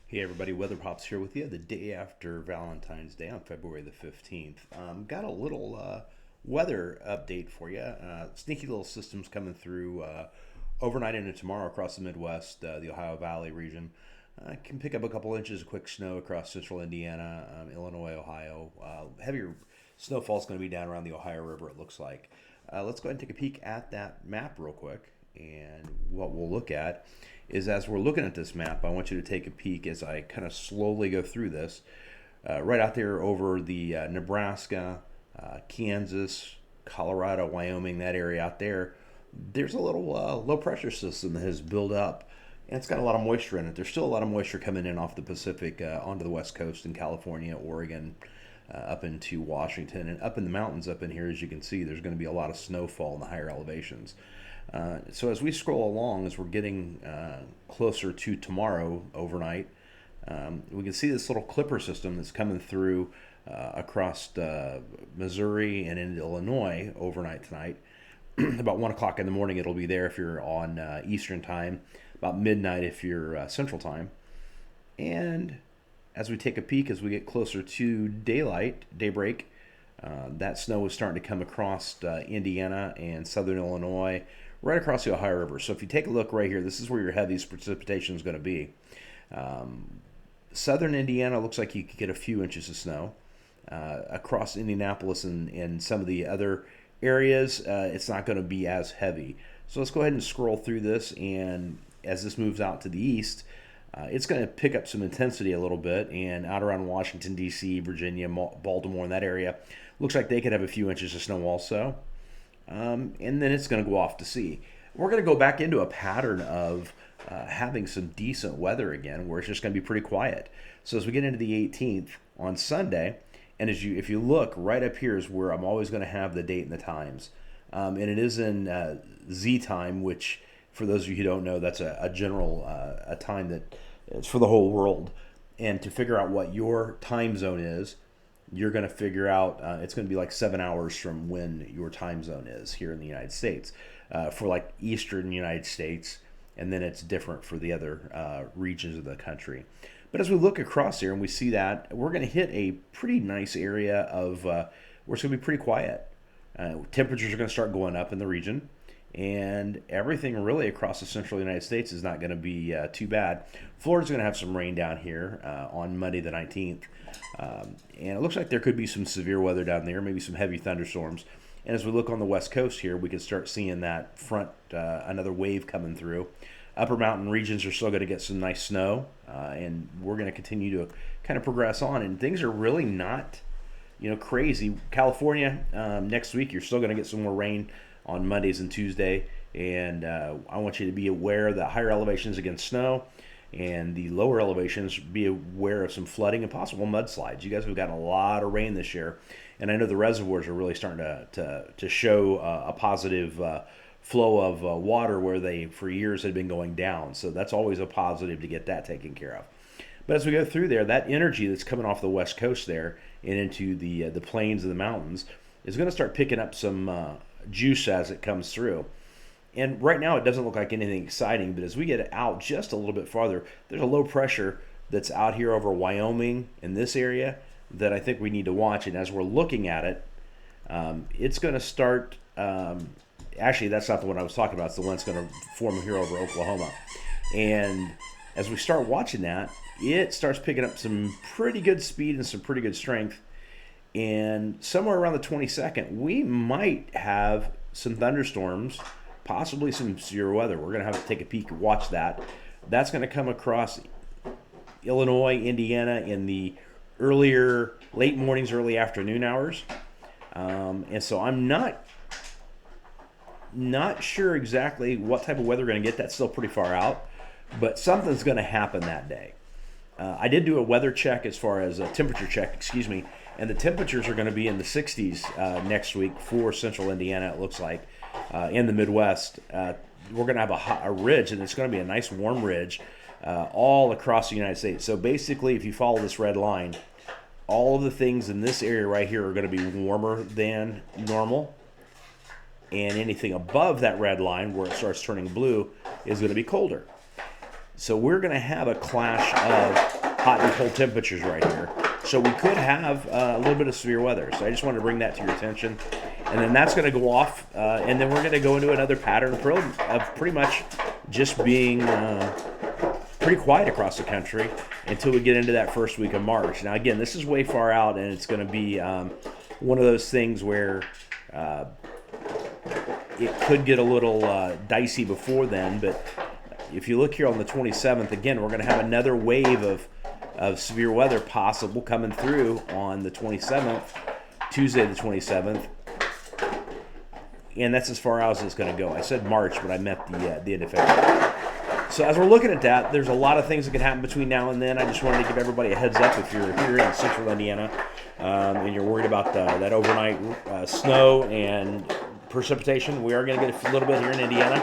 Hey everybody, Weather Pops here with you the day after Valentine's Day on February the 15th. Got a little weather update for you. Sneaky little systems coming through overnight into tomorrow across the Midwest, the Ohio Valley region. Can pick up a couple inches of quick snow across central Indiana, Illinois, Ohio. Heavier snowfall is going to be down around the Ohio River, it looks like. Let's go ahead and take a peek at that map real quick. And what we'll look at is as we're looking at this map, I want you to take a peek as I kind of slowly go through this. Right out there over the Nebraska, Kansas, Colorado, Wyoming, that area out there, there's a little low pressure system that has built up. And it's got a lot of moisture in it. There's still a lot of moisture coming in off the Pacific onto the West Coast in California, Oregon, up into Washington. And up in the mountains up in here, as you can see, there's going to be a lot of snowfall in the higher elevations. So as we scroll along, as we're getting closer to tomorrow overnight, we can see this little clipper system that's coming through across Missouri and into Illinois overnight tonight. About 1 o'clock in the morning, it'll be there if you're on Eastern time. About midnight if you're Central time. And as we take a peek, as we get closer to daybreak, that snow is starting to come across Indiana and southern Illinois, right across the Ohio River. So if you take a look right here, this is where your heaviest precipitation is going to be. Southern Indiana looks like you could get a few inches of snow. Across Indianapolis and some of the other areas, it's not going to be as heavy. So let's go ahead and scroll through this, and as this moves out to the east, it's going to pick up some intensity a little bit, and out around Washington, D.C., Virginia, Baltimore, in that area, looks like they could have a few inches of snow also. And then it's going to go off to sea. We're going to go back into a pattern of having some decent weather again, where it's just going to be pretty quiet. So as we get into the 18th on Sunday, and if you look right up here is where I'm always going to have the date and the times, and it is in Z time, which for those of you who don't know, that's a general a time that it's for the whole world. And to figure out what your time zone is, you're going to figure out it's going to be like 7 hours from when your time zone is here in the United States for like Eastern United States, and then it's different for the other regions of the country. But as we look across here and we see that, we're going to hit a pretty nice area of where it's going to be pretty quiet. Temperatures are going to start going up in the region, and everything really across the central United States is not going to be too bad. Florida's going to have some rain down here on Monday the 19th. And it looks like there could be some severe weather down there, maybe some heavy thunderstorms. And as we look on the west coast here, we can start seeing that front, another wave coming through. Upper mountain regions are still going to get some nice snow, and we're going to continue to kind of progress on. And things are really not, crazy. California, next week, you're still going to get some more rain on Mondays and Tuesday. And I want you to be aware that higher elevations against snow, and the lower elevations, be aware of some flooding and possible mudslides. You guys have gotten a lot of rain this year, and I know the reservoirs are really starting to show a positive flow of water where they for years had been going down. So that's always a positive to get that taken care of. But as we go through there, that energy that's coming off the west coast there and into the plains and the mountains is going to start picking up some juice as it comes through. And right now it doesn't look like anything exciting, but as we get out just a little bit farther, there's a low pressure that's out here over Wyoming in this area that I think we need to watch. And as we're looking at it, it's going to start. Actually, that's not the one I was talking about. It's the one that's going to form here over Oklahoma. And as we start watching that, it starts picking up some pretty good speed and some pretty good strength. And somewhere around the 22nd, we might have some thunderstorms, possibly some severe weather. We're going to have to take a peek and watch that. That's going to come across Illinois, Indiana in the late mornings, early afternoon hours. And so I'm not sure exactly what type of weather we're going to get. That's still pretty far out, but something's going to happen that day. I did do a weather check as far as a temperature check, excuse me, and the temperatures are going to be in the 60s next week for central Indiana, it looks like. In the Midwest, we're going to have a ridge, and it's going to be a nice warm ridge all across the United States. So basically, if you follow this red line, all of the things in this area right here are going to be warmer than normal. And anything above that red line, where it starts turning blue, is going to be colder. So we're going to have a clash of hot and cold temperatures right here. So we could have a little bit of severe weather. So I just wanted to bring that to your attention. And then that's going to go off, and then we're going to go into another pattern of pretty much just being pretty quiet across the country until we get into that first week of March. Now, again, this is way far out, and it's going to be one of those things where it could get a little dicey before then. But if you look here on the 27th, again, we're going to have another wave of severe weather possible coming through on the 27th, Tuesday the 27th. And that's as far out as it's going to go. I said March, but I meant the end of February. So as we're looking at that, there's a lot of things that can happen between now and then. I just wanted to give everybody a heads up if you're here in central Indiana and you're worried about that overnight snow and precipitation. We are going to get a little bit here in Indiana.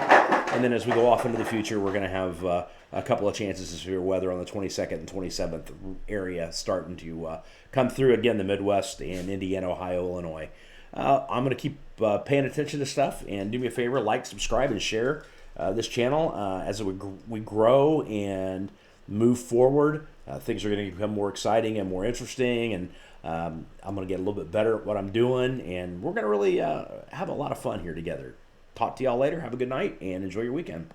And then as we go off into the future, we're going to have a couple of chances of severe weather on the 22nd and 27th area starting to come through. Again, the Midwest and Indiana, Ohio, Illinois. I'm going to keep paying attention to stuff, and do me a favor, like, subscribe, and share this channel as we grow and move forward. Things are going to become more exciting and more interesting, and I'm going to get a little bit better at what I'm doing, and we're going to really have a lot of fun here together. Talk to y'all later. Have a good night, and enjoy your weekend.